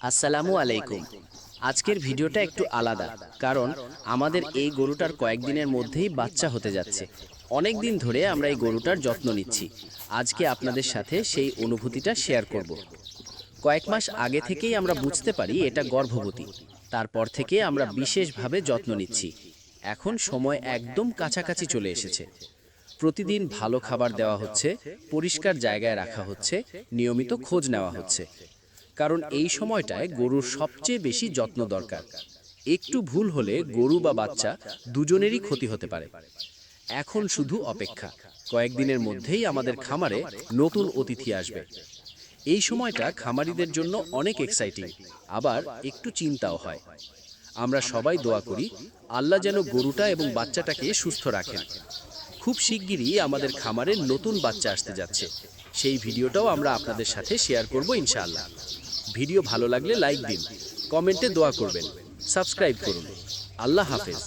আসসালামু আলাইকুম। আজকের ভিডিওটা একটু আলাদা, কারণ আমাদের এই গরুটার কয়েকদিনের মধ্যেই বাচ্চা হতে যাচ্ছে। অনেক দিন ধরে আমরা এই গরুটার যত্ন নিচ্ছি। আজকে আপনাদের সাথে সেই অনুভূতিটা শেয়ার করব। কয়েক মাস আগে থেকেই আমরা বুঝতে পারি এটা গর্ভবতী। তারপর থেকে আমরা বিশেষভাবে যত্ন নিচ্ছি। এখন সময় একদম কাছাকাছি চলে এসেছে। প্রতিদিন ভালো খাবার দেওয়া হচ্ছে, পরিষ্কার জায়গায় রাখা হচ্ছে, নিয়মিত খোঁজ নেওয়া হচ্ছে। কারণ এই সময়টায় গরুর সবচেয়ে বেশি যত্ন দরকার। একটু ভুল হলে গরু বা বাচ্চা দুজনেরই ক্ষতি হতে পারে। এখন শুধু অপেক্ষা। কয়েকদিনের মধ্যেই আমাদের খামারে নতুন অতিথি আসবে। এই সময়টা খামারিদের জন্য অনেক এক্সাইটিং, আবার একটু চিন্তাও হয়। আমরা সবাই দোয়া করি আল্লাহ যেন গরুটা এবং বাচ্চাটাকে সুস্থ রাখেন। খুব শিগগিরই আমাদের খামারে নতুন বাচ্চা আসতে যাচ্ছে। সেই ভিডিওটাও আমরা আপনাদের সাথে শেয়ার করব ইনশাআল্লাহ। ভিডিও ভালো লাগলে লাইক দিন, কমেন্টে দোয়া করবেন, সাবস্ক্রাইব করুন। আল্লাহ হাফেজ।